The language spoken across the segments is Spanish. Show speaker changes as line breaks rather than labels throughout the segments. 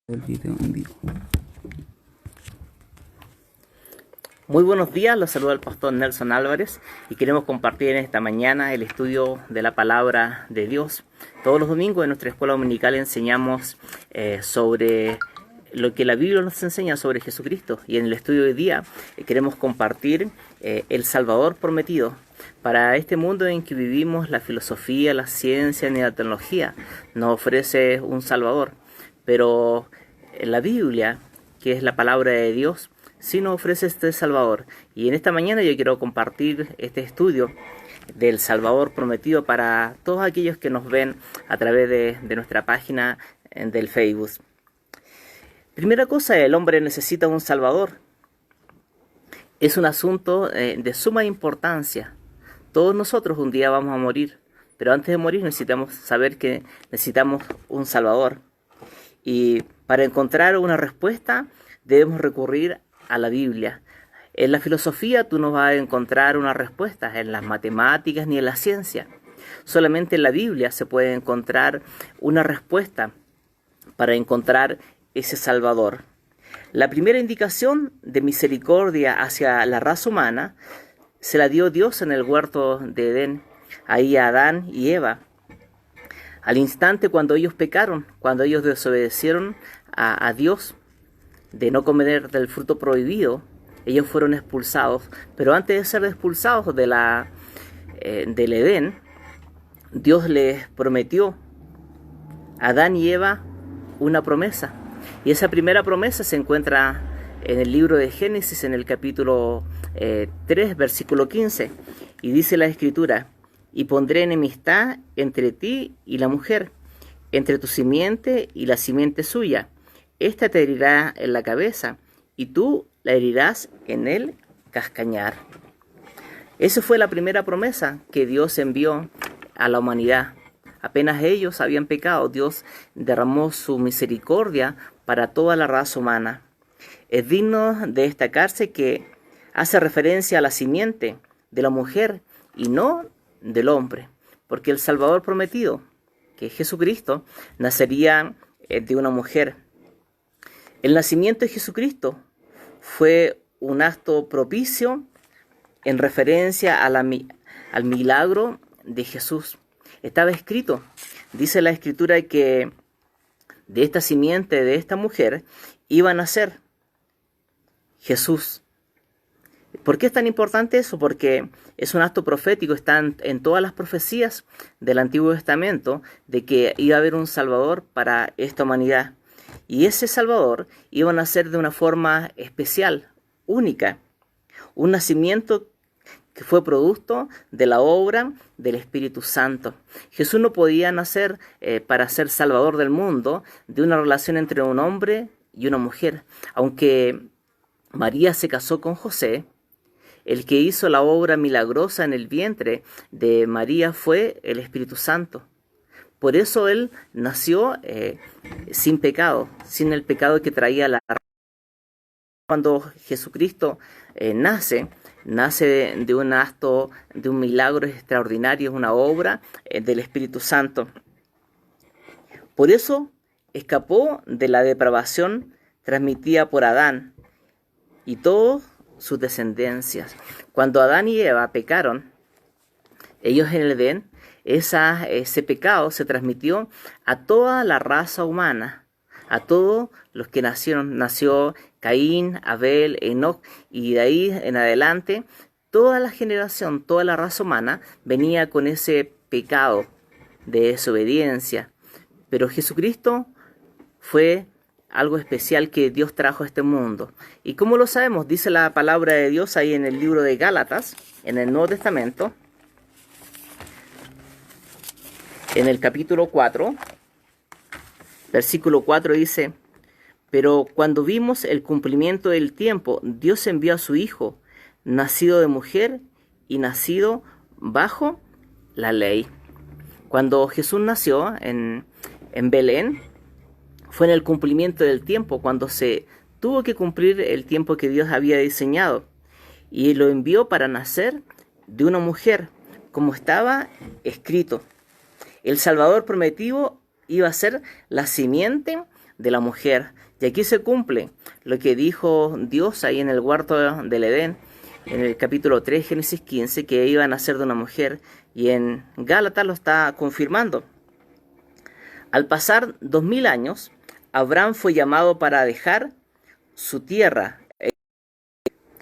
El video en vivo.
Muy buenos días, los saluda el pastor Nelson Álvarez y queremos compartir en esta mañana el estudio de la palabra de Dios. Todos los domingos en nuestra escuela dominical enseñamos sobre lo que la Biblia nos enseña sobre Jesucristo, y en el estudio de hoy día queremos compartir el Salvador prometido. Para este mundo en que vivimos, la filosofía, la ciencia ni la tecnología nos ofrece un Salvador, pero la Biblia, que es la palabra de Dios, sí nos ofrece este Salvador. Y en esta mañana yo quiero compartir este estudio del Salvador prometido para todos aquellos que nos ven a través de nuestra página del Facebook. Primera cosa, el hombre necesita un Salvador. Es un asunto de suma importancia. Todos nosotros un día vamos a morir, pero antes de morir necesitamos saber que necesitamos un Salvador. Y para encontrar una respuesta debemos recurrir a la Biblia. En la filosofía tú no vas a encontrar una respuesta, en las matemáticas ni en la ciencia. Solamente en la Biblia se puede encontrar una respuesta para encontrar ese Salvador. La primera indicación de misericordia hacia la raza humana se la dio Dios en el huerto de Edén, ahí a Adán y Eva. Al instante cuando ellos pecaron, cuando ellos desobedecieron a Dios de no comer del fruto prohibido, ellos fueron expulsados. Pero antes de ser expulsados del Edén, Dios les prometió a Adán y Eva una promesa. Y esa primera promesa se encuentra en el libro de Génesis, en el capítulo 3, versículo 15. Y dice la Escritura: y pondré enemistad entre ti y la mujer, entre tu simiente y la simiente suya. Esta te herirá en la cabeza, y tú la herirás en el cascañar. Esa fue la primera promesa que Dios envió a la humanidad. Apenas ellos habían pecado, Dios derramó su misericordia para toda la raza humana. Es digno de destacarse que hace referencia a la simiente de la mujer y no del hombre, porque el Salvador prometido, que es Jesucristo, nacería de una mujer. El nacimiento de Jesucristo fue un acto propicio en referencia al milagro de Jesús. Estaba escrito, dice la Escritura, que de esta simiente, de esta mujer, iba a nacer Jesús. ¿Por qué es tan importante eso? Porque es un acto profético, está en todas las profecías del Antiguo Testamento de que iba a haber un Salvador para esta humanidad. Y ese Salvador iba a nacer de una forma especial, única. Un nacimiento que fue producto de la obra del Espíritu Santo. Jesús no podía nacer para ser Salvador del mundo de una relación entre un hombre y una mujer. Aunque María se casó con José, el que hizo la obra milagrosa en el vientre de María fue el Espíritu Santo. Por eso él nació sin pecado, sin el pecado que traía la raza. Cuando Jesucristo nace de un acto, de un milagro extraordinario, es una obra del Espíritu Santo. Por eso escapó de la depravación transmitida por Adán y todas sus descendencias. Cuando Adán y Eva pecaron, ellos en el Edén, ese pecado se transmitió a toda la raza humana, a todos los que nacieron. Nació Caín, Abel, Enoc, y de ahí en adelante toda la generación, toda la raza humana venía con ese pecado de desobediencia. Pero Jesucristo fue algo especial que Dios trajo a este mundo. ¿Y cómo lo sabemos? Dice la palabra de Dios ahí en el libro de Gálatas, en el Nuevo Testamento, en el capítulo 4, versículo 4 dice: pero cuando vimos el cumplimiento del tiempo, Dios envió a su Hijo, nacido de mujer y nacido bajo la ley. Cuando Jesús nació en Belén, fue en el cumplimiento del tiempo, cuando se tuvo que cumplir el tiempo que Dios había diseñado. Y lo envió para nacer de una mujer, como estaba escrito. El Salvador prometido iba a ser la simiente de la mujer. Y aquí se cumple lo que dijo Dios ahí en el huerto del Edén, en el capítulo 3, Génesis 15, que iban a nacer de una mujer, y en Gálatas lo está confirmando. Al pasar 2000 años, Abraham fue llamado para dejar su tierra,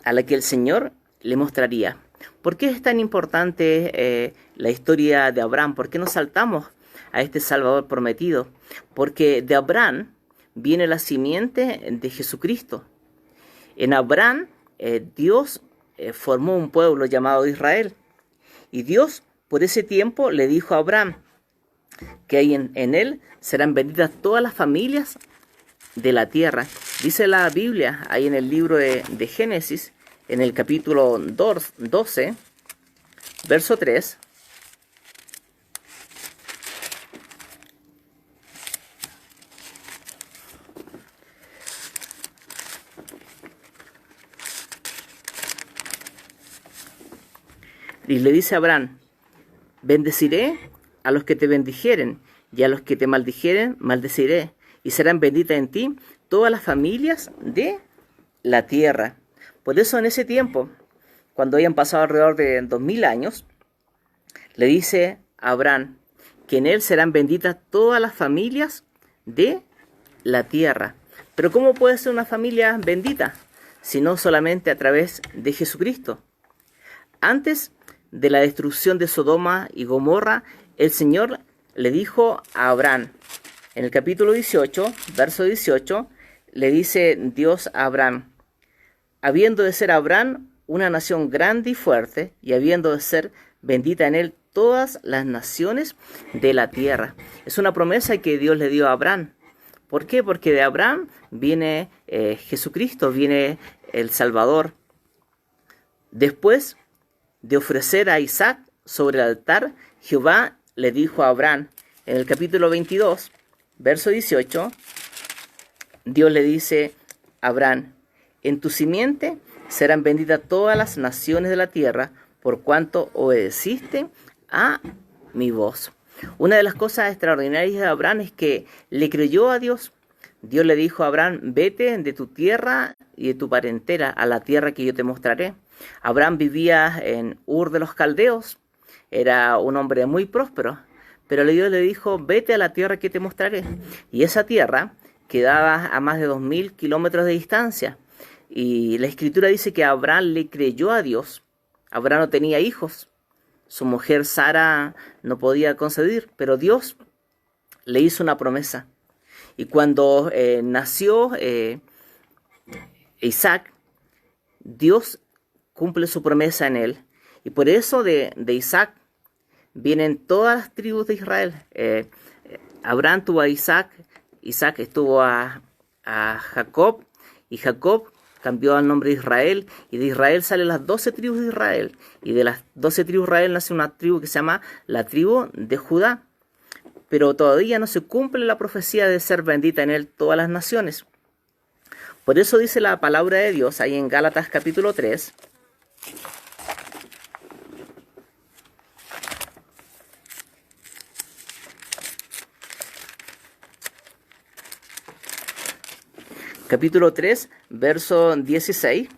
a la que el Señor le mostraría. ¿Por qué es tan importante la historia de Abraham? ¿Por qué nos saltamos a este Salvador prometido? Porque de Abraham viene la simiente de Jesucristo. En Abraham, Dios formó un pueblo llamado Israel. Y Dios, por ese tiempo, le dijo a Abraham que ahí en él serán benditas todas las familias de la tierra. Dice la Biblia, ahí en el libro de Génesis, en el capítulo 12, verso 3, y le dice a Abraham: bendeciré a los que te bendijeren, y a los que te maldijeren, maldeciré, y serán benditas en ti todas las familias de la tierra. Por eso en ese tiempo, cuando habían pasado alrededor de 2000 años, le dice a Abraham que en él serán benditas todas las familias de la tierra. Pero ¿cómo puede ser una familia bendita? Si no solamente a través de Jesucristo. Antes de la destrucción de Sodoma y Gomorra, el Señor le dijo a Abraham, en el capítulo 18, verso 18, le dice Dios a Abraham: habiendo de ser Abraham una nación grande y fuerte, y habiendo de ser bendita en él todas las naciones de la tierra. Es una promesa que Dios le dio a Abraham. ¿Por qué? Porque de Abraham viene Jesucristo, viene el Salvador. Después de ofrecer a Isaac sobre el altar, Jehová le dijo a Abraham, en el capítulo 22, verso 18, Dios le dice a Abraham: en tu simiente serán benditas todas las naciones de la tierra, por cuanto obedeciste a mi voz. Una de las cosas extraordinarias de Abraham es que le creyó a Dios. Dios le dijo a Abraham: vete de tu tierra y de tu parentela a la tierra que yo te mostraré. Abraham vivía en Ur de los Caldeos, era un hombre muy próspero, pero Dios le dijo: vete a la tierra que te mostraré. Y esa tierra quedaba a más de 2000 kilómetros de distancia. Y la Escritura dice que Abraham le creyó a Dios. Abraham no tenía hijos. Su mujer Sara no podía concebir, pero Dios le hizo una promesa. Y cuando nació Isaac, Dios cumple su promesa en él. Y por eso de Isaac vienen todas las tribus de Israel. Abraham tuvo a Isaac, Isaac estuvo a Jacob, y Jacob cambió el nombre de Israel, y de Israel salen las 12 tribus de Israel, y de las 12 tribus de Israel nace una tribu que se llama la tribu de Judá. Pero todavía no se cumple la profecía de ser bendita en él todas las naciones. Por eso dice la palabra de Dios ahí en Gálatas capítulo 3, capítulo 3, verso 16.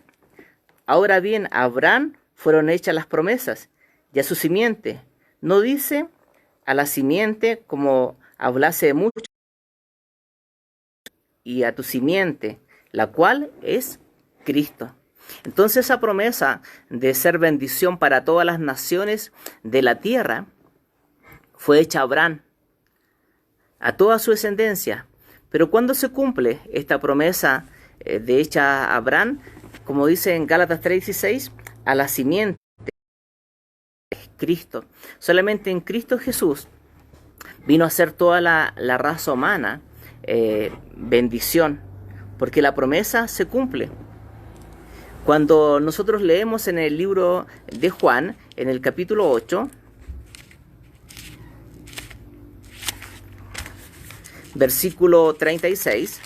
Ahora bien, a Abraham fueron hechas las promesas, y a su simiente. No dice a la simiente como hablase de mucho, y a tu simiente, la cual es Cristo. Entonces esa promesa de ser bendición para todas las naciones de la tierra fue hecha a Abraham, a toda su descendencia. Pero ¿cuándo se cumple esta promesa de hecha a Abraham? Como dice en Gálatas 3:16, a la simiente es Cristo. Solamente en Cristo Jesús vino a ser toda la raza humana bendición, porque la promesa se cumple. Cuando nosotros leemos en el libro de Juan, en el capítulo 8, versículo 36,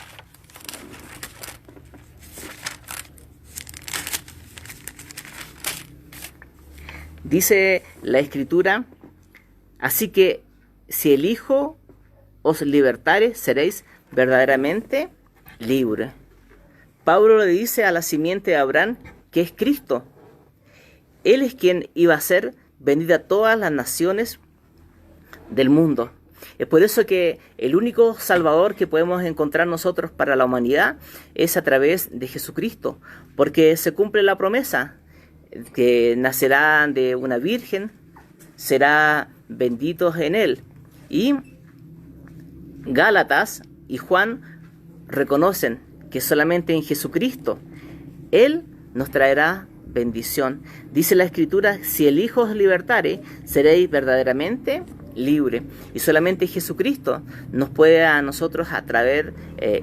dice la Escritura: así que si el Hijo os libertare, seréis verdaderamente libre. Pablo le dice a la simiente de Abraham que es Cristo. Él es quien iba a ser bendita a todas las naciones del mundo. Es por eso que el único Salvador que podemos encontrar nosotros para la humanidad es a través de Jesucristo, porque se cumple la promesa que nacerá de una virgen, será bendito en él. Y Gálatas y Juan reconocen que solamente en Jesucristo Él nos traerá bendición. Dice la Escritura, si el Hijo os libertare, seréis verdaderamente libre. Y solamente Jesucristo nos puede a nosotros atraer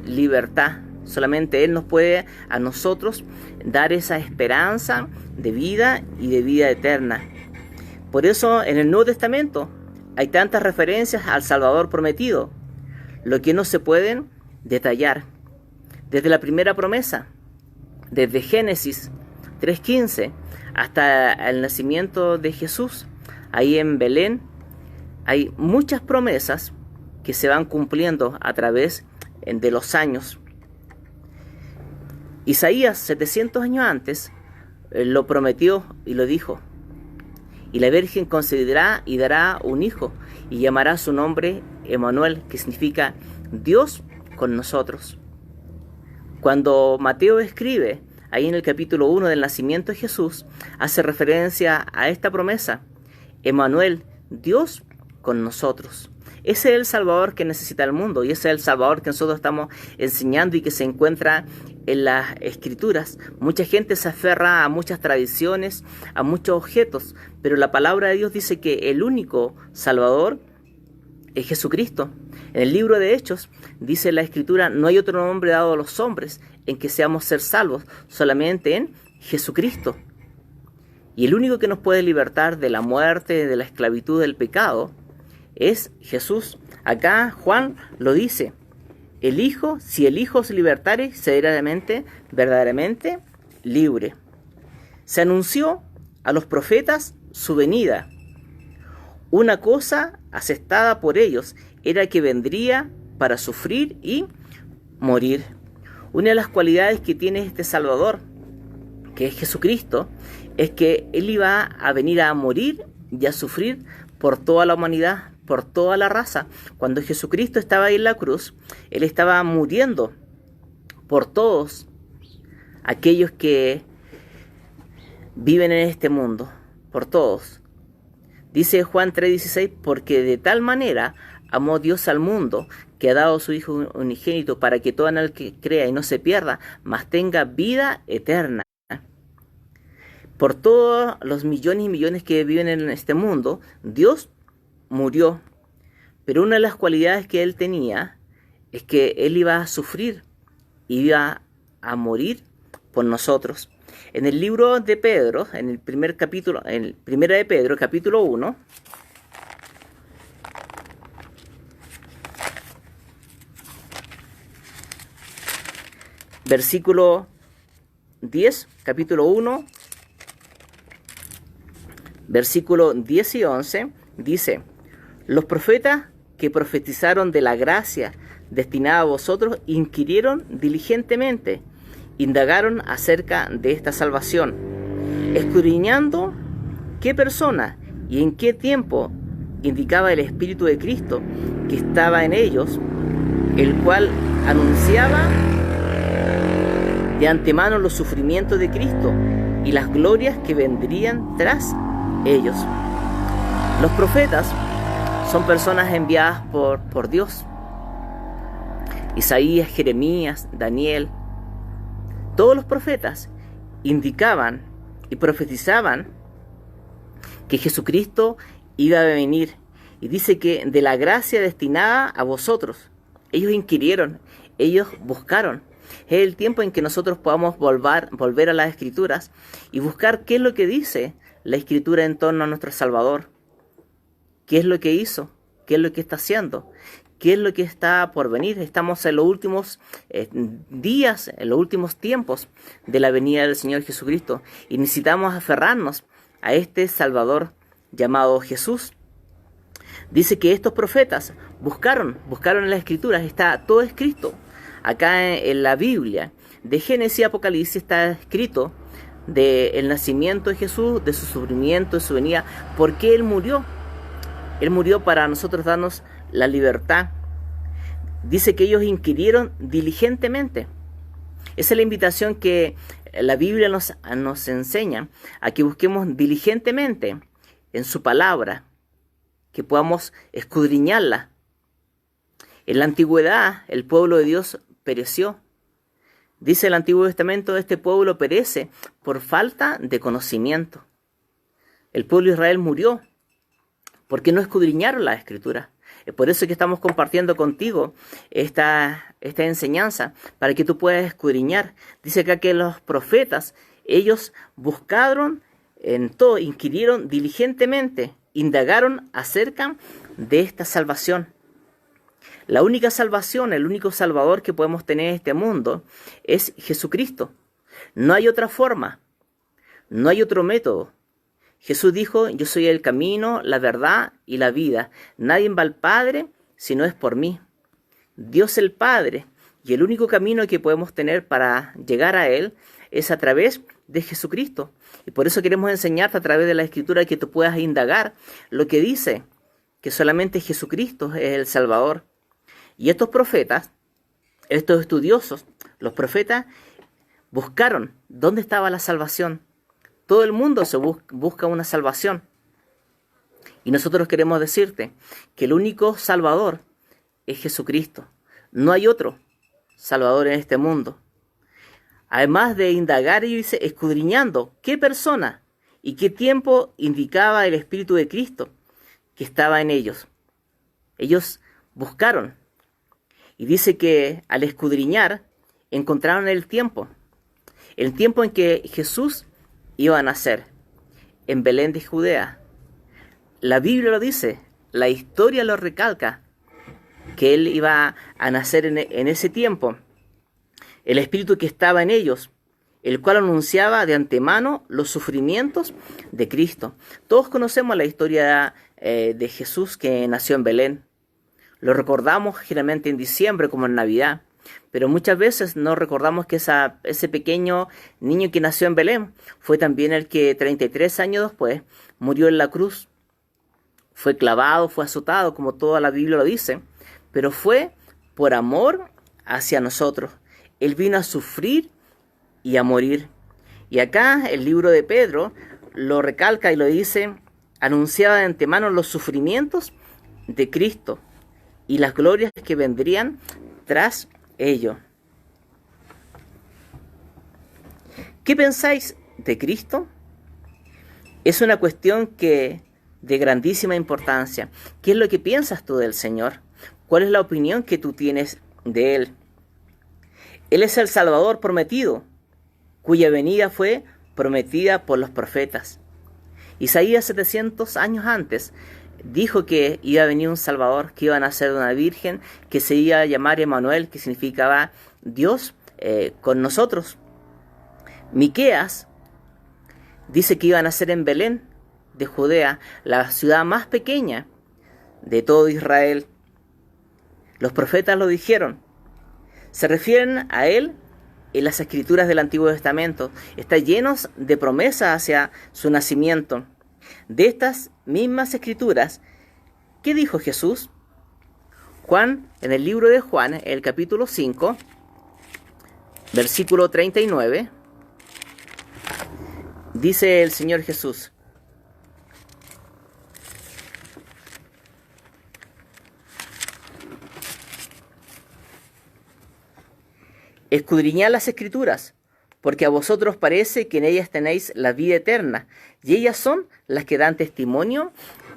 libertad. Solamente Él nos puede a nosotros dar esa esperanza de vida y de vida eterna. Por eso en el Nuevo Testamento hay tantas referencias al Salvador prometido, lo que no se pueden detallar. Desde la primera promesa, desde Génesis 3:15 hasta el nacimiento de Jesús, ahí en Belén, hay muchas promesas que se van cumpliendo a través de los años. Isaías, 700 años antes, lo prometió y lo dijo. Y la Virgen concebirá y dará un hijo, y llamará su nombre Emmanuel, que significa Dios con nosotros. Cuando Mateo escribe, ahí en el capítulo 1 del nacimiento de Jesús, hace referencia a esta promesa, Emmanuel, Dios con nosotros. Ese es el Salvador que necesita el mundo, y ese es el Salvador que nosotros estamos enseñando y que se encuentra en las Escrituras. Mucha gente se aferra a muchas tradiciones, a muchos objetos, pero la palabra de Dios dice que el único Salvador es Jesucristo. En el libro de Hechos dice la Escritura, no hay otro nombre dado a los hombres en que seamos ser salvos, solamente en Jesucristo. Y el único que nos puede libertar de la muerte, de la esclavitud, del pecado, es Jesús. Acá Juan lo dice, el Hijo, si el Hijo os libertare, será verdaderamente libre. Se anunció a los profetas su venida. Una cosa aceptada por ellos era que vendría para sufrir y morir. Una de las cualidades que tiene este Salvador, que es Jesucristo, es que Él iba a venir a morir y a sufrir por toda la humanidad, por toda la raza. Cuando Jesucristo estaba ahí en la cruz, Él estaba muriendo por todos aquellos que viven en este mundo, por todos. Dice Juan 3:16, porque de tal manera amó Dios al mundo, que ha dado a su Hijo unigénito, para que todo el que crea y no se pierda, mas tenga vida eterna. Por todos los millones y millones que viven en este mundo, Dios murió. Pero una de las cualidades que Él tenía es que Él iba a sufrir, iba a morir por nosotros. En el libro de Pedro, en el primer capítulo, en Primera de Pedro, capítulo 1, versículo 10, capítulo 1, versículo 10 y 11, dice, los profetas que profetizaron de la gracia destinada a vosotros inquirieron diligentemente, indagaron acerca de esta salvación, escudriñando qué persona y en qué tiempo indicaba el Espíritu de Cristo que estaba en ellos, el cual anunciaba de antemano los sufrimientos de Cristo y las glorias que vendrían tras ellos. Los profetas son personas enviadas por Dios. Isaías, Jeremías, Daniel, todos los profetas indicaban y profetizaban que Jesucristo iba a venir. Y dice que de la gracia destinada a vosotros, ellos inquirieron, ellos buscaron. Es el tiempo en que nosotros podamos volver a las Escrituras y buscar qué es lo que dice la Escritura en torno a nuestro Salvador. ¿Qué es lo que hizo? ¿Qué es lo que está haciendo? ¿Qué es lo que está por venir? Estamos en los últimos días, en los últimos tiempos de la venida del Señor Jesucristo. Y necesitamos aferrarnos a este Salvador llamado Jesús. Dice que estos profetas buscaron en las escrituras, está todo escrito. Acá en la Biblia, de Génesis y Apocalipsis, está escrito del nacimiento de Jesús, de su sufrimiento, de su venida, por qué Él murió. Él murió para nosotros darnos la libertad. Dice que ellos inquirieron diligentemente. Esa es la invitación que la Biblia nos enseña, a que busquemos diligentemente en su palabra, que podamos escudriñarla. En la antigüedad, el pueblo de Dios pereció. Dice el Antiguo Testamento, este pueblo perece por falta de conocimiento. El pueblo de Israel murió porque no escudriñaron la Escritura. Es por eso que estamos compartiendo contigo esta enseñanza, para que tú puedas escudriñar. Dice acá que los profetas, ellos buscaron en todo, inquirieron diligentemente, indagaron acerca de esta salvación. La única salvación, el único salvador que podemos tener en este mundo es Jesucristo. No hay otra forma, no hay otro método. Jesús dijo, yo soy el camino, la verdad y la vida. Nadie va al Padre si no es por mí. Dios el Padre, y el único camino que podemos tener para llegar a Él es a través de Jesucristo. Y por eso queremos enseñarte a través de la Escritura que tú puedas indagar lo que dice, que solamente Jesucristo es el Salvador. Y estos profetas, estos estudiosos, los profetas buscaron dónde estaba la salvación. Todo el mundo se busca una salvación. Y nosotros queremos decirte que el único Salvador es Jesucristo. No hay otro Salvador en este mundo. Además de indagar, y dice, escudriñando qué persona y qué tiempo indicaba el Espíritu de Cristo que estaba en ellos. Ellos buscaron. Y dice que al escudriñar encontraron el tiempo en que Jesús iba a nacer en Belén de Judea. La Biblia lo dice, la historia lo recalca, que Él iba a nacer en ese tiempo. El Espíritu que estaba en ellos, el cual anunciaba de antemano los sufrimientos de Cristo. Todos conocemos la historia de Jesús que nació en Belén. Lo recordamos generalmente en diciembre como en Navidad, pero muchas veces no recordamos que ese pequeño niño que nació en Belén fue también el que 33 años después murió en la cruz. Fue clavado, fue azotado, como toda la Biblia lo dice, pero fue por amor hacia nosotros. Él vino a sufrir y a morir. Y acá el libro de Pedro lo recalca y lo dice, anunciaba de antemano los sufrimientos de Cristo y las glorias que vendrían tras ello. ¿Qué pensáis de Cristo? Es una cuestión de grandísima importancia. ¿Qué es lo que piensas tú del Señor? ¿Cuál es la opinión que tú tienes de Él? Él es el Salvador prometido, cuya venida fue prometida por los profetas. Isaías 700 años antes dijo que iba a venir un Salvador, que iba a nacer de una virgen, que se iba a llamar Emmanuel, que significaba Dios con nosotros. Miqueas dice que iba a nacer en Belén de Judea, la ciudad más pequeña de todo Israel. Los profetas lo dijeron. Se refieren a Él en las escrituras del Antiguo Testamento. Está llenos de promesas hacia su nacimiento. De estas mismas escrituras, ¿qué dijo Jesús? Juan, en el libro de Juan, el capítulo 5, versículo 39, dice el Señor Jesús: escudriñad las escrituras, porque a vosotros parece que en ellas tenéis la vida eterna, y ellas son las que dan testimonio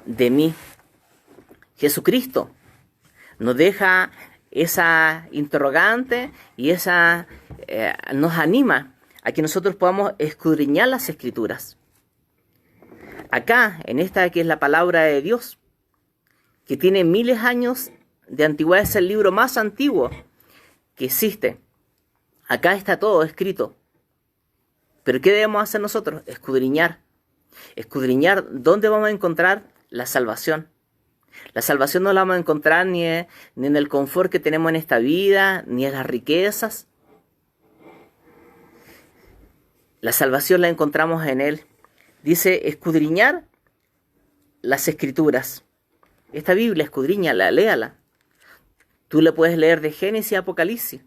de mí. Jesucristo nos deja esa interrogante y nos anima a que nosotros podamos escudriñar las escrituras. Acá, en esta que es la palabra de Dios, que tiene miles de años de antigüedad, es el libro más antiguo que existe. Acá está todo escrito. Pero ¿qué debemos hacer nosotros? Escudriñar. Escudriñar dónde vamos a encontrar la salvación. La salvación no la vamos a encontrar ni en el confort que tenemos en esta vida, ni en las riquezas. La salvación la encontramos en Él. Dice, escudriñar las Escrituras. Esta Biblia, escudriñala, léala. Tú le puedes leer de Génesis a Apocalipsis.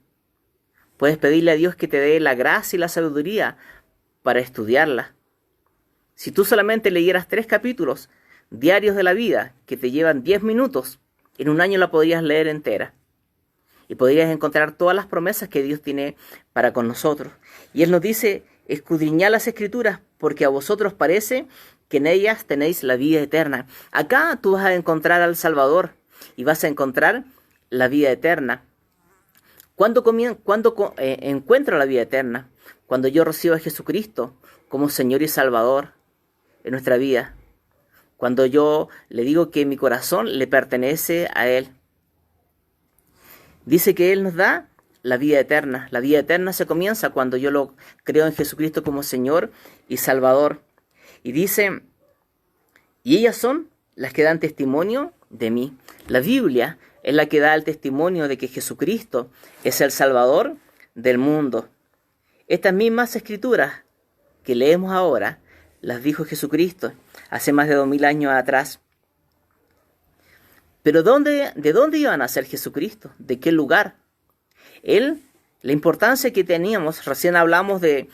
Puedes pedirle a Dios que te dé la gracia y la sabiduría para estudiarla. Si tú solamente leyeras 3 capítulos diarios de la vida, que te llevan 10 minutos, en un año la podrías leer entera. Y podrías encontrar todas las promesas que Dios tiene para con nosotros. Y Él nos dice, escudriñad las Escrituras, porque a vosotros parece que en ellas tenéis la vida eterna. Acá tú vas a encontrar al Salvador y vas a encontrar la vida eterna. ¿Cuándo encuentro la vida eterna? Cuando yo recibo a Jesucristo como Señor y Salvador en nuestra vida. Cuando yo le digo que mi corazón le pertenece a Él. Dice que Él nos da la vida eterna. La vida eterna se comienza cuando yo lo creo en Jesucristo como Señor y Salvador. Y dice, y ellas son las que dan testimonio de mí. La Biblia es la que da el testimonio de que Jesucristo es el Salvador del mundo. Estas mismas escrituras que leemos ahora, las dijo Jesucristo hace más de 2000 años atrás. Pero ¿de dónde iba a nacer Jesucristo? ¿De qué lugar? Él, la importancia que teníamos, recién hablamos de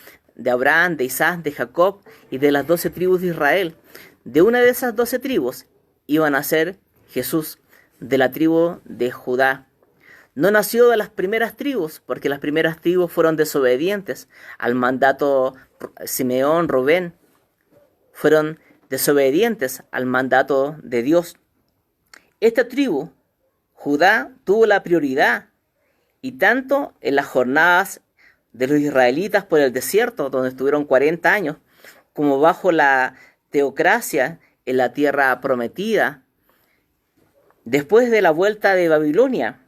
Abraham, de Isaac, de Jacob y de las 12 tribus de Israel. De una de esas 12 tribus iba a nacer Jesús, de la tribu de Judá. No nació de las primeras tribus, porque las primeras tribus fueron desobedientes al mandato. Simeón, Rubén, fueron desobedientes al mandato de Dios. Esta tribu, Judá, tuvo la prioridad, y tanto en las jornadas de los israelitas por el desierto, donde estuvieron 40 años, como bajo la teocracia en la tierra prometida. Después de la vuelta de Babilonia,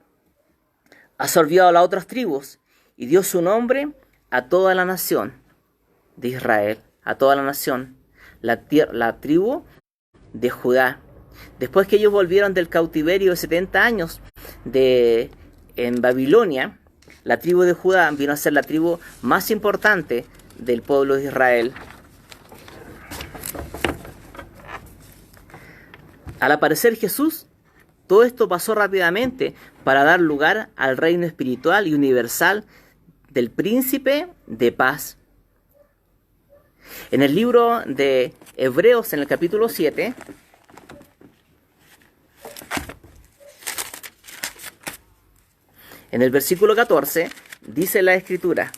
absorbió a las otras tribus y dio su nombre a toda la nación de Israel, a toda la nación, la tribu de Judá. Después que ellos volvieron del cautiverio de 70 años en Babilonia, la tribu de Judá vino a ser la tribu más importante del pueblo de Israel. Al aparecer Jesús, todo esto pasó rápidamente para dar lugar al reino espiritual y universal del príncipe de paz. En el libro de Hebreos, en el capítulo 7, en el versículo 14, dice la Escritura: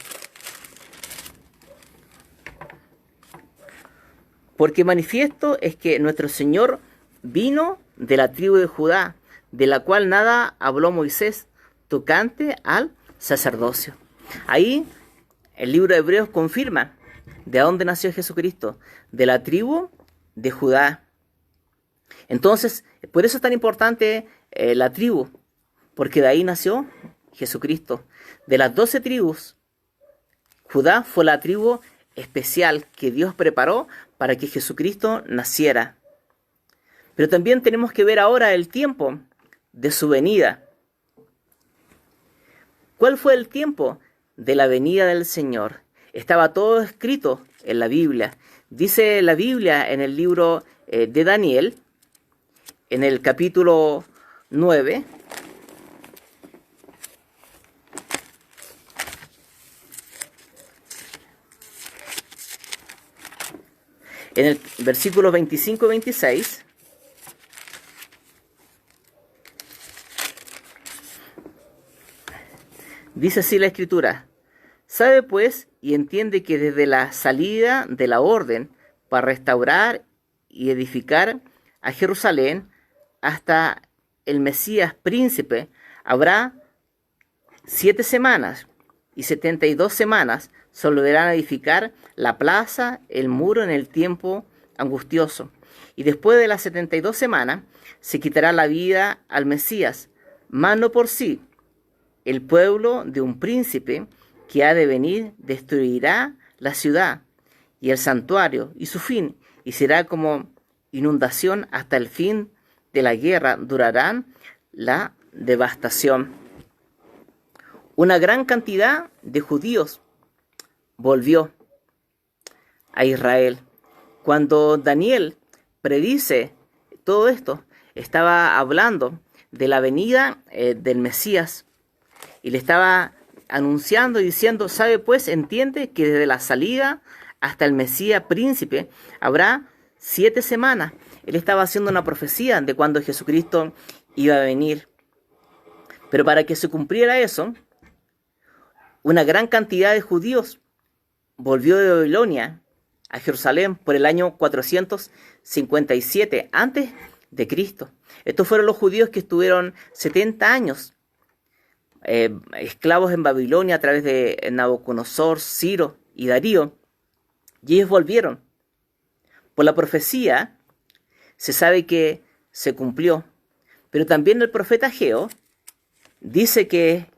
porque manifiesto es que nuestro Señor vino de la tribu de Judá, de la cual nada habló Moisés, tocante al sacerdocio. Ahí el libro de Hebreos confirma de dónde nació Jesucristo, de la tribu de Judá. Entonces, por eso es tan importante la tribu, porque de ahí nació Jesucristo. De las 12 tribus, Judá fue la tribu especial que Dios preparó para que Jesucristo naciera. Pero también tenemos que ver ahora el tiempo de su venida. ¿Cuál fue el tiempo de la venida del Señor? Estaba todo escrito en la Biblia. Dice la Biblia en el libro de Daniel, en el capítulo 9, en el versículo 25 y 26, dice así la Escritura: sabe pues y entiende que desde la salida de la orden para restaurar y edificar a Jerusalén hasta el Mesías príncipe habrá 7 semanas, y 72 semanas se volverán a edificar la plaza, el muro en el tiempo angustioso. Y después de las 72 semanas se quitará la vida al Mesías, mas no por sí. El pueblo de un príncipe que ha de venir destruirá la ciudad y el santuario y su fin, y será como inundación hasta el fin de la guerra durarán la devastación. Una gran cantidad de judíos volvió a Israel. Cuando Daniel predice todo esto, estaba hablando de la venida del Mesías y le estaba anunciando y diciendo, sabe pues, entiende que desde la salida hasta el Mesías príncipe habrá 7 semanas. Él estaba haciendo una profecía de cuando Jesucristo iba a venir. Pero para que se cumpliera eso, una gran cantidad de judíos volvió de Babilonia a Jerusalén por el año 457 antes de Cristo. Estos fueron los judíos que estuvieron 70 años esclavos en Babilonia a través de Nabucodonosor, Ciro y Darío. Y ellos volvieron. Por la profecía se sabe que se cumplió. Pero también el profeta Ageo dice que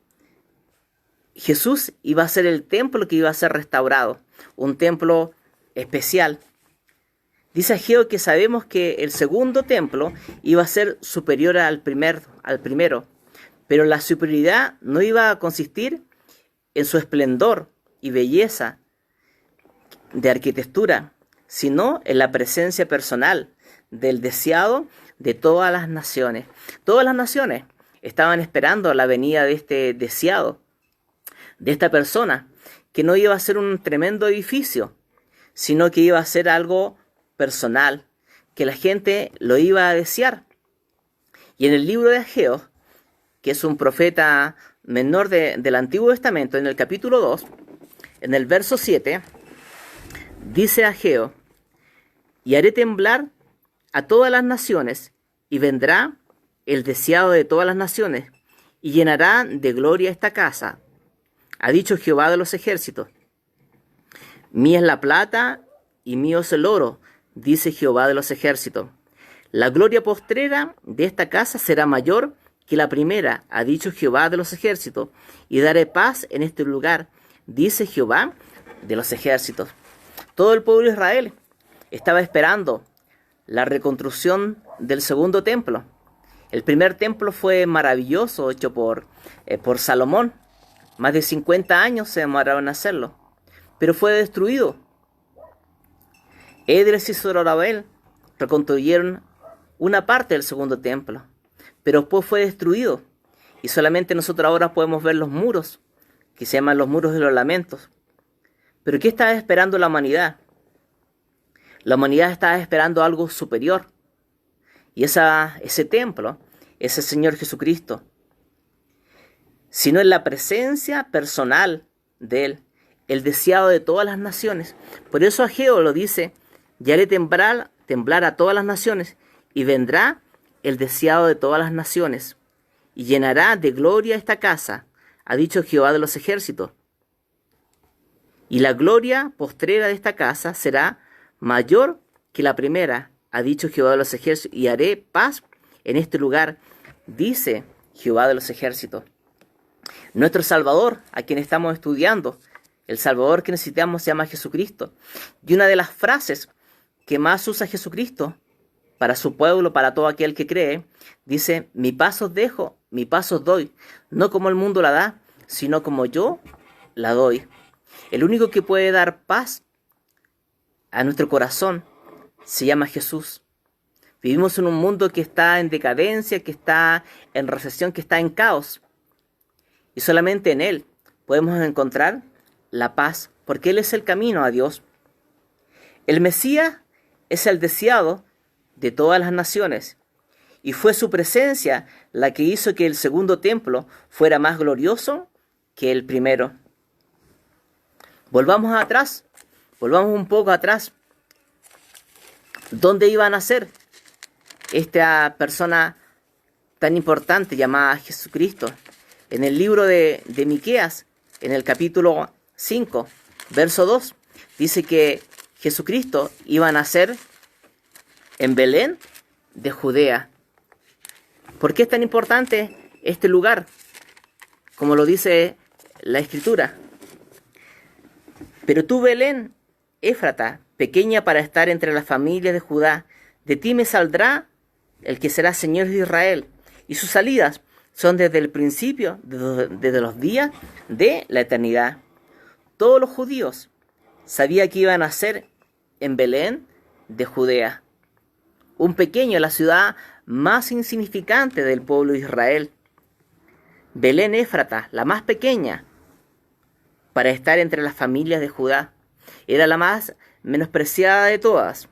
Jesús iba a ser el templo que iba a ser restaurado. Un templo especial. Dice Ageo que sabemos que el segundo templo iba a ser superior al primero. Pero la superioridad no iba a consistir en su esplendor y belleza de arquitectura, sino en la presencia personal del deseado de todas las naciones. Todas las naciones estaban esperando la venida de este deseado, de esta persona, que no iba a ser un tremendo edificio, sino que iba a ser algo personal, que la gente lo iba a desear. Y en el libro de Ageo, que es un profeta menor del Antiguo Testamento, en el capítulo 2, en el verso 7, dice Ageo, y haré temblar a todas las naciones, y vendrá el deseado de todas las naciones, y llenará de gloria esta casa. Ha dicho Jehová de los ejércitos. Mía es la plata, y mío es el oro, dice Jehová de los ejércitos. La gloria postrera de esta casa será mayor que la primera, ha dicho Jehová de los ejércitos, y daré paz en este lugar, dice Jehová de los ejércitos. Todo el pueblo de Israel estaba esperando la reconstrucción del segundo templo. El primer templo fue maravilloso, hecho por Salomón. Más de 50 años se demoraron en hacerlo, pero fue destruido. Esdras y Zorobabel reconstruyeron una parte del segundo templo, pero después fue destruido. Y solamente nosotros ahora podemos ver los muros, que se llaman los muros de los lamentos. Pero ¿qué estaba esperando la humanidad? La humanidad estaba esperando algo superior. Y ese templo es el Señor Jesucristo. Sino en la presencia personal de Él, el deseado de todas las naciones. Por eso Ageo lo dice, y haré temblar a todas las naciones, y vendrá el deseado de todas las naciones, y llenará de gloria esta casa, ha dicho Jehová de los ejércitos. Y la gloria postrera de esta casa será mayor que la primera, ha dicho Jehová de los ejércitos, y haré paz en este lugar, dice Jehová de los ejércitos. Nuestro Salvador, a quien estamos estudiando, el Salvador que necesitamos se llama Jesucristo. Y una de las frases que más usa Jesucristo para su pueblo, para todo aquel que cree, dice, mi paz os dejo, mi paz os doy, no como el mundo la da, sino como yo la doy. El único que puede dar paz a nuestro corazón se llama Jesús. Vivimos en un mundo que está en decadencia, que está en recesión, que está en caos. Y solamente en Él podemos encontrar la paz, porque Él es el camino a Dios. El Mesías es el deseado de todas las naciones, y fue su presencia la que hizo que el segundo templo fuera más glorioso que el primero. Volvamos un poco atrás. ¿Dónde iba a nacer esta persona tan importante llamada Jesucristo? En el libro de Miqueas, en el capítulo 5, verso 2, dice que Jesucristo iba a nacer en Belén de Judea. ¿Por qué es tan importante este lugar? Como lo dice la Escritura. Pero tú, Belén, Éfrata, pequeña para estar entre las familias de Judá, de ti me saldrá el que será Señor de Israel, y sus salidas son desde el principio, desde los días de la eternidad. Todos los judíos sabían que iban a nacer en Belén de Judea, un pequeño, la ciudad más insignificante del pueblo de Israel. Belén Éfrata, la más pequeña, para estar entre las familias de Judá, era la más menospreciada de todas.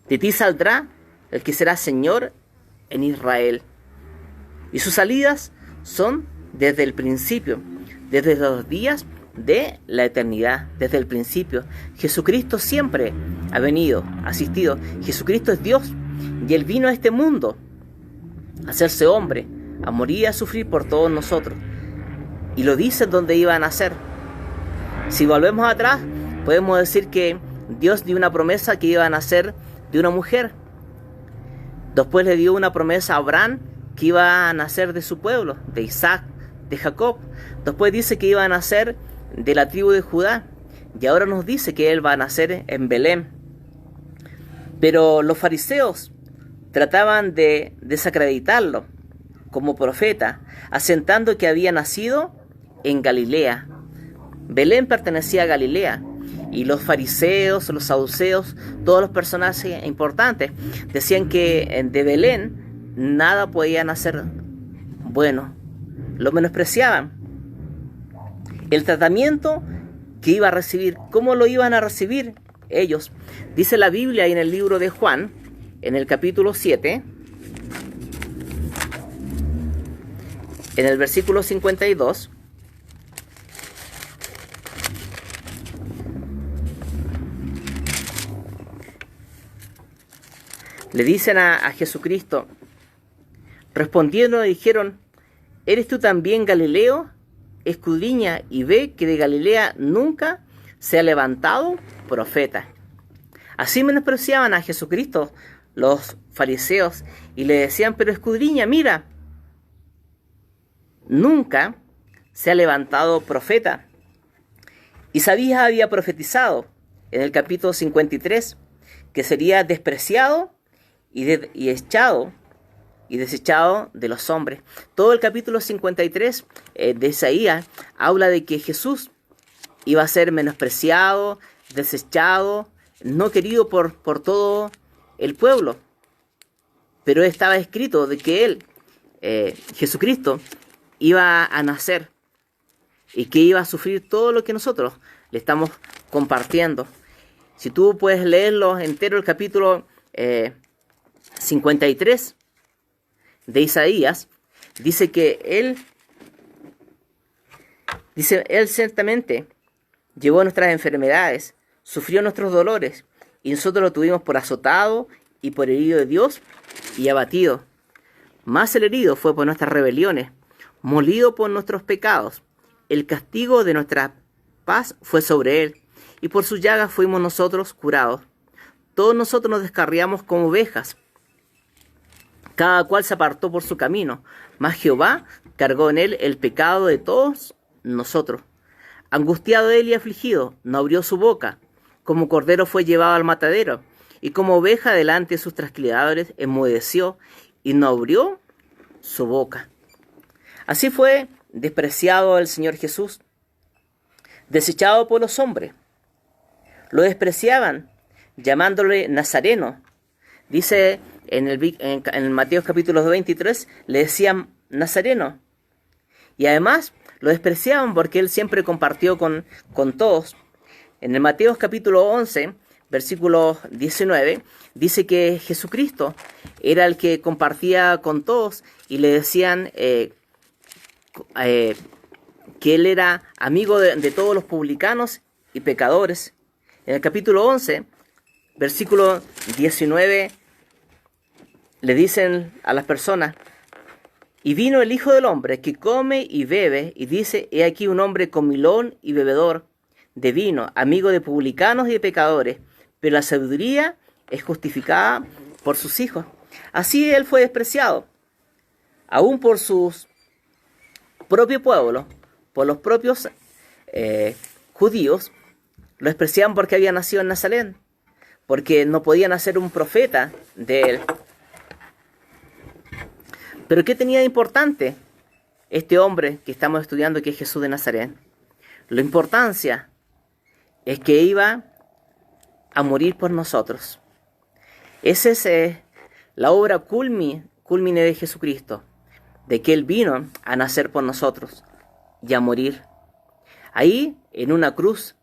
De ti saldrá el que será Señor en Israel. Y sus salidas son desde el principio, desde los días de la eternidad, desde el principio. Jesucristo siempre ha venido, ha asistido. Jesucristo es Dios y Él vino a este mundo a hacerse hombre, a morir y a sufrir por todos nosotros. Y lo dice donde iba a nacer. Si volvemos atrás, podemos decir que Dios dio una promesa que iba a nacer de una mujer. Después le dio una promesa a Abraham que iba a nacer de su pueblo, de Isaac, de Jacob. Después dice que iba a nacer de la tribu de Judá. Y ahora nos dice que Él va a nacer en Belén. Pero los fariseos trataban de desacreditarlo como profeta, asentando que había nacido en Galilea. Belén pertenecía a Galilea. Y los fariseos, los saduceos, todos los personajes importantes decían que de Belén nada podía nacer bueno. Lo menospreciaban. El tratamiento que iba a recibir, ¿cómo lo iban a recibir ellos? Dice la Biblia en el libro de Juan, en el capítulo 7, en el versículo 52, le dicen a Jesucristo, respondiendo le dijeron, ¿eres tú también Galileo? Escudriña y ve que de Galilea nunca se ha levantado profeta. Así menospreciaban a Jesucristo los fariseos y le decían, pero escudriña, mira, nunca se ha levantado profeta. Isaías había profetizado en el capítulo 53 que sería despreciado y echado y desechado de los hombres. Todo el capítulo 53 de Isaías habla de que Jesús iba a ser menospreciado, desechado, no querido por todo el pueblo. Pero estaba escrito de que Él, Jesucristo, iba a nacer y que iba a sufrir todo lo que nosotros le estamos compartiendo. Si tú puedes leerlo entero, el capítulo 53 de Isaías, dice que Él ciertamente llevó nuestras enfermedades, sufrió nuestros dolores, y nosotros lo tuvimos por azotado y por herido de Dios y abatido. Más el herido fue por nuestras rebeliones, molido por nuestros pecados. El castigo de nuestra paz fue sobre Él, y por sus llagas fuimos nosotros curados. Todos nosotros nos descarriamos como ovejas, cada cual se apartó por su camino, mas Jehová cargó en Él el pecado de todos nosotros. Angustiado Él y afligido, no abrió su boca. Como cordero fue llevado al matadero, y como oveja delante de sus trasquiladores enmudeció, y no abrió su boca. Así fue despreciado el Señor Jesús, desechado por los hombres. Lo despreciaban, llamándole Nazareno. Dice en Mateo capítulo 23, le decían Nazareno. Y además lo despreciaban porque Él siempre compartió con todos. En el Mateo capítulo 11, versículo 19, dice que Jesucristo era el que compartía con todos y le decían que Él era amigo de todos los publicanos y pecadores. En el capítulo 11, versículo 19, le dicen a las personas, y vino el Hijo del Hombre que come y bebe, y dice, he aquí un hombre comilón y bebedor de vino, amigo de publicanos y de pecadores, pero la sabiduría es justificada por sus hijos. Así Él fue despreciado, aún por sus propio pueblo, por los propios judíos, lo despreciaban porque había nacido en Nazaret, porque no podía nacer un profeta de Él. Pero ¿qué tenía de importante este hombre que estamos estudiando, que es Jesús de Nazaret? La importancia es que iba a morir por nosotros. Esa es la obra culmine de Jesucristo, de que Él vino a nacer por nosotros y a morir. Ahí, en una cruz,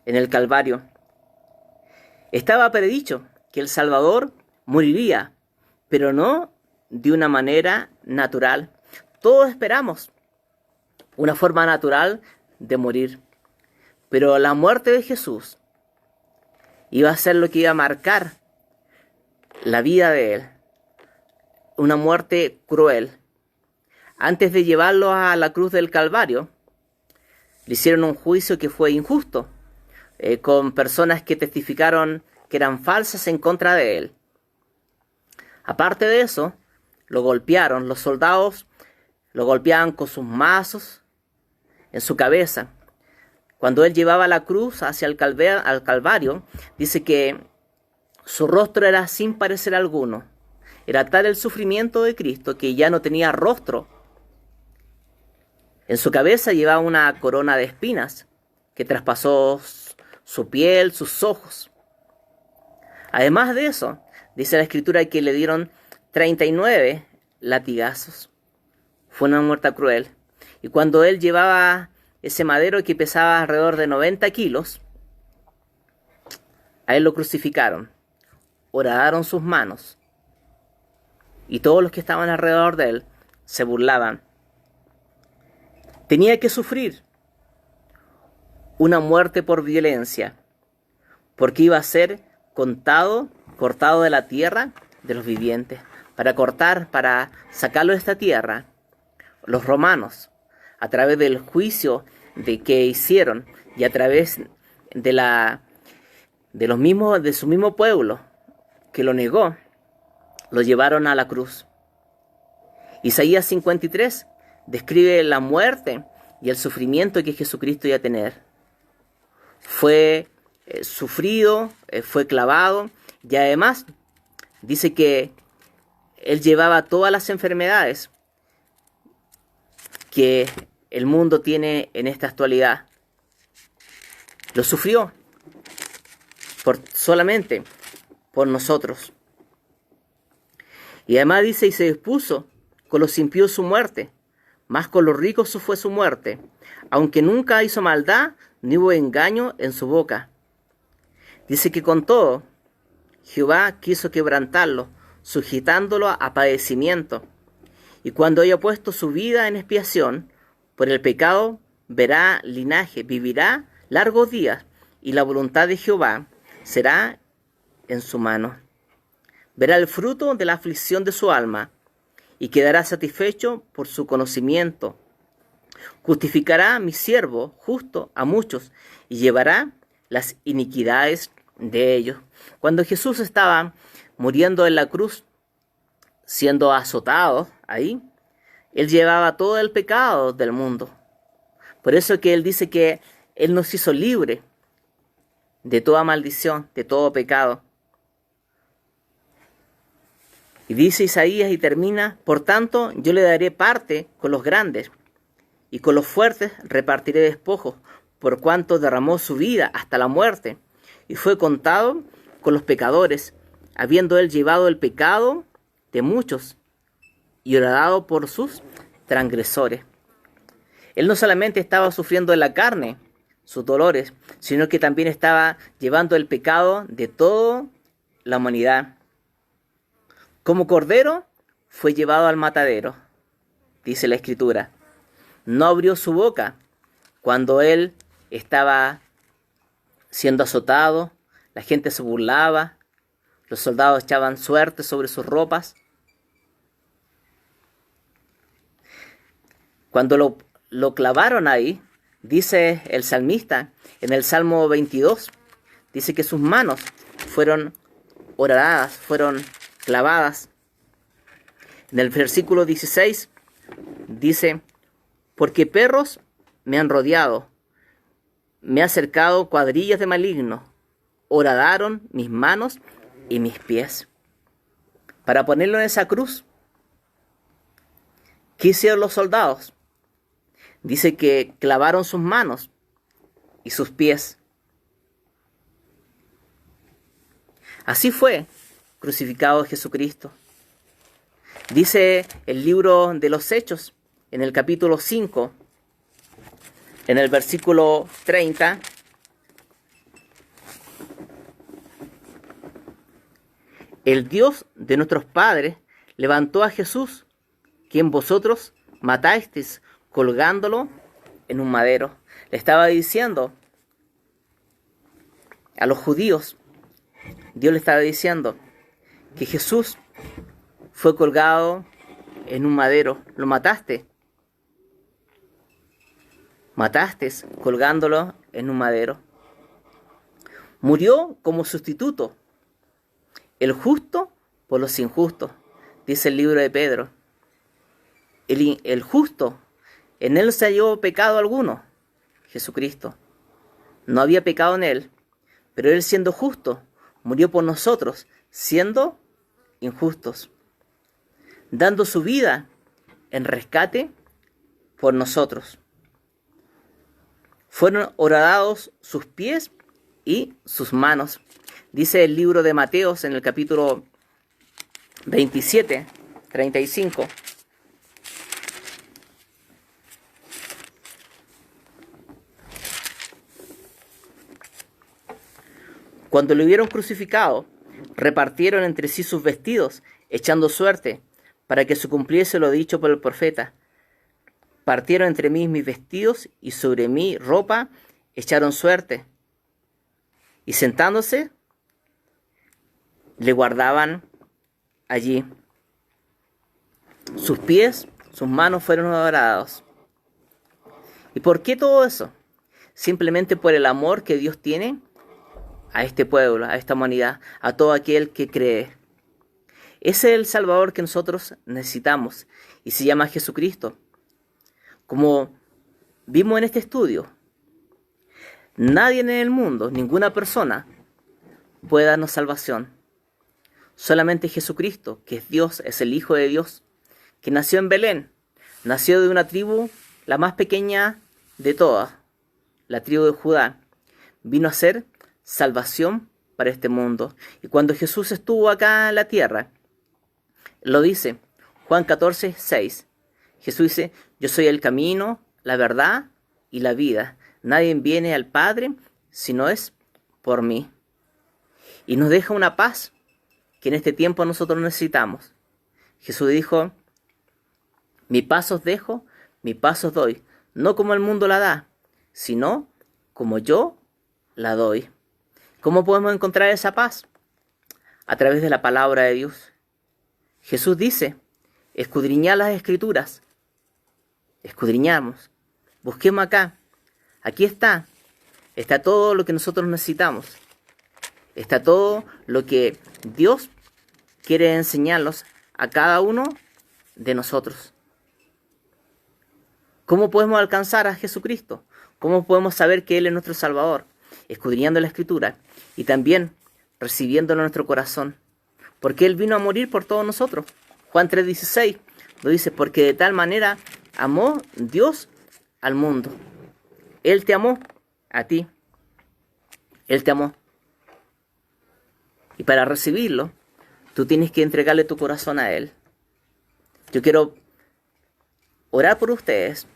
en el Calvario, estaba predicho que el Salvador moriría, pero no de una manera natural. Todos esperamos una forma natural de morir, pero la muerte de Jesús iba a ser lo que iba a marcar la vida de Él. Una muerte cruel. Antes de llevarlo a la cruz del Calvario, le hicieron un juicio que fue injusto, con personas que testificaron que eran falsas en contra de Él. Aparte de eso, lo golpearon. Los soldados lo golpeaban con sus mazos en su cabeza. Cuando Él llevaba la cruz hacia el Calvario, dice que su rostro era sin parecer alguno. Era tal el sufrimiento de Cristo que ya no tenía rostro. En su cabeza llevaba una corona de espinas que traspasó su piel, sus ojos. Además de eso, dice la Escritura que le dieron 39 latigazos. Fue una muerte cruel. Y cuando Él llevaba ese madero que pesaba alrededor de 90 kilos, a Él lo crucificaron. Horadaron sus manos. Y todos los que estaban alrededor de Él se burlaban. Tenía que sufrir una muerte por violencia, porque iba a ser cortado de la tierra de los vivientes. Para sacarlo de esta tierra, los romanos, a través del juicio que hicieron y a través de su mismo pueblo que lo negó, lo llevaron a la cruz. Isaías 53 describe la muerte y el sufrimiento que Jesucristo iba a tener. Fue sufrido, fue clavado, y además dice que Él llevaba todas las enfermedades que el mundo tiene en esta actualidad. Lo sufrió solamente por nosotros. Y además dice, y se dispuso con los impíos su muerte, más con los ricos fue su muerte, aunque nunca hizo maldad, ni hubo engaño en su boca. Dice que con todo, Jehová quiso quebrantarlo, sujetándolo a padecimiento. Y cuando haya puesto su vida en expiación por el pecado, verá linaje, vivirá largos días, y la voluntad de Jehová será en su mano. Verá el fruto de la aflicción de su alma, y quedará satisfecho por su conocimiento. Justificará mi siervo justo a muchos, y llevará las iniquidades de ellos. Cuando Jesús estaba muriendo en la cruz, siendo azotado ahí, Él llevaba todo el pecado del mundo. Por eso que Él dice que Él nos hizo libre de toda maldición, de todo pecado. Y dice Isaías y termina, por tanto, yo le daré parte con los grandes, y con los fuertes repartiré despojos, por cuanto derramó su vida hasta la muerte, y fue contado con los pecadores, habiendo Él llevado el pecado de muchos, y horadado por sus transgresores. Él no solamente estaba sufriendo en la carne sus dolores, sino que también estaba llevando el pecado de toda la humanidad. Como cordero fue llevado al matadero, dice la Escritura. No abrió su boca cuando Él estaba siendo azotado, la gente se burlaba, los soldados echaban suerte sobre sus ropas. Cuando lo clavaron ahí, dice el salmista en el Salmo 22, dice que sus manos fueron horadadas, fueron clavadas. En el versículo 16 dice, porque perros me han rodeado, me han cercado cuadrillas de malignos, horadaron mis manos y mis pies. Para ponerlo en esa cruz, ¿Qué hicieron los soldados? Dice que clavaron sus manos y sus pies. Así fue crucificado Jesucristo. Dice el libro de los Hechos, en el capítulo 5, en el versículo 30, el Dios de nuestros padres levantó a Jesús, quien vosotros matasteis colgándolo en un madero. Le estaba diciendo a los judíos, Dios le estaba diciendo que Jesús fue colgado en un madero. Lo mataste. Mataste colgándolo en un madero. Murió como sustituto, el justo por los injustos, dice el libro de Pedro. El justo, en él no se halló pecado alguno, Jesucristo. No había pecado en él, pero él siendo justo, murió por nosotros, siendo injustos, dando su vida en rescate por nosotros. Fueron horadados sus pies y sus manos. Dice el libro de Mateos en el capítulo 27, 35. Cuando lo hubieron crucificado, repartieron entre sí sus vestidos, echando suerte, para que se cumpliese lo dicho por el profeta. Partieron entre mí mis vestidos, y sobre mi ropa echaron suerte. Y sentándose, le guardaban allí. Sus pies, sus manos fueron adorados. ¿Y por qué todo eso? Simplemente por el amor que Dios tiene a este pueblo, a esta humanidad, a todo aquel que cree. Ese es el Salvador que nosotros necesitamos y se llama Jesucristo. Como vimos en este estudio, nadie en el mundo, ninguna persona, puede darnos salvación. Solamente Jesucristo, que es Dios, es el Hijo de Dios, que nació en Belén, nació de una tribu, la más pequeña de todas, la tribu de Judá, vino a ser salvación para este mundo. Y cuando Jesús estuvo acá en la tierra, lo dice, Juan 14, 6, Jesús dice, yo soy el camino, la verdad y la vida. Nadie viene al Padre si no es por mí. Y nos deja una paz que en este tiempo nosotros necesitamos. Jesús dijo, mi paz os dejo, mi paz os doy, no como el mundo la da, sino como yo la doy. ¿Cómo podemos encontrar esa paz? A través de la palabra de Dios. Jesús dice, escudriñad las Escrituras. Escudriñamos. Busquemos acá. Aquí está. Está todo lo que nosotros necesitamos. Está todo lo que Dios quiere enseñarnos a cada uno de nosotros. ¿Cómo podemos alcanzar a Jesucristo? ¿Cómo podemos saber que Él es nuestro Salvador? Escudriñando la Escritura y también recibiéndolo en nuestro corazón. Porque Él vino a morir por todos nosotros. Juan 3:16 lo dice, porque de tal manera amó Dios al mundo. Él te amó a ti. Él te amó. Y para recibirlo, tú tienes que entregarle tu corazón a Él. Yo quiero orar por ustedes.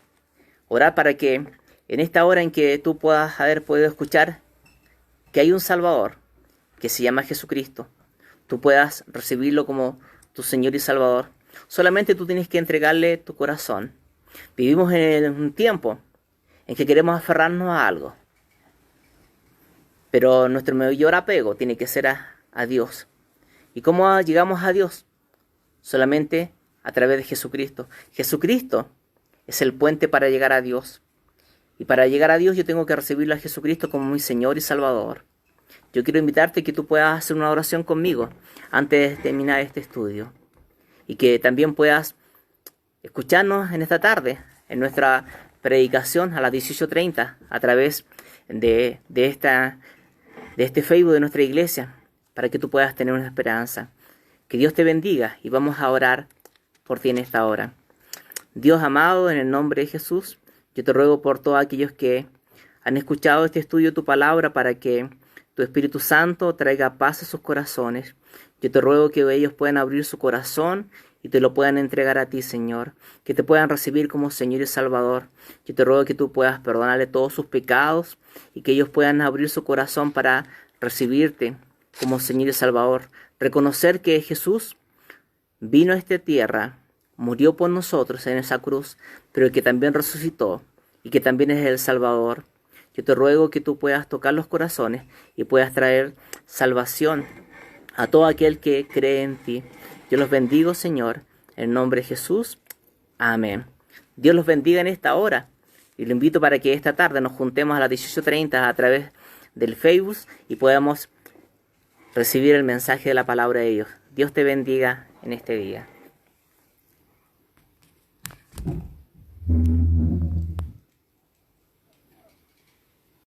Orar para que en esta hora en que tú puedas haber podido escuchar que hay un Salvador que se llama Jesucristo, tú puedas recibirlo como tu Señor y Salvador. Solamente tú tienes que entregarle tu corazón. Vivimos en un tiempo en que queremos aferrarnos a algo, pero nuestro mayor apego tiene que ser a Dios. ¿Y cómo llegamos a Dios? Solamente a través de Jesucristo. Jesucristo es el puente para llegar a Dios. Y para llegar a Dios yo tengo que recibirlo a Jesucristo como mi Señor y Salvador. Yo quiero invitarte a que tú puedas hacer una oración conmigo antes de terminar este estudio. Y que también puedas escucharnos en esta tarde, en nuestra predicación a las 18:30, a través de este Facebook de nuestra iglesia, para que tú puedas tener una esperanza. Que Dios te bendiga y vamos a orar por ti en esta hora. Dios amado, en el nombre de Jesús, yo te ruego por todos aquellos que han escuchado este estudio de tu palabra para que tu Espíritu Santo traiga paz a sus corazones. Yo te ruego que ellos puedan abrir su corazón y te lo puedan entregar a ti, Señor, que te puedan recibir como Señor y Salvador. Yo te ruego que tú puedas perdonarle todos sus pecados y que ellos puedan abrir su corazón para recibirte como Señor y Salvador. Reconocer que Jesús vino a esta tierra, murió por nosotros en esa cruz, pero que también resucitó y que también es el Salvador. Yo te ruego que tú puedas tocar los corazones y puedas traer salvación a todo aquel que cree en ti. Yo los bendigo, Señor, en el nombre de Jesús. Amén. Dios los bendiga en esta hora. Y lo invito para que esta tarde nos juntemos a las 18:30 a través del Facebook y podamos recibir el mensaje de la palabra de Dios. Dios te bendiga en este día.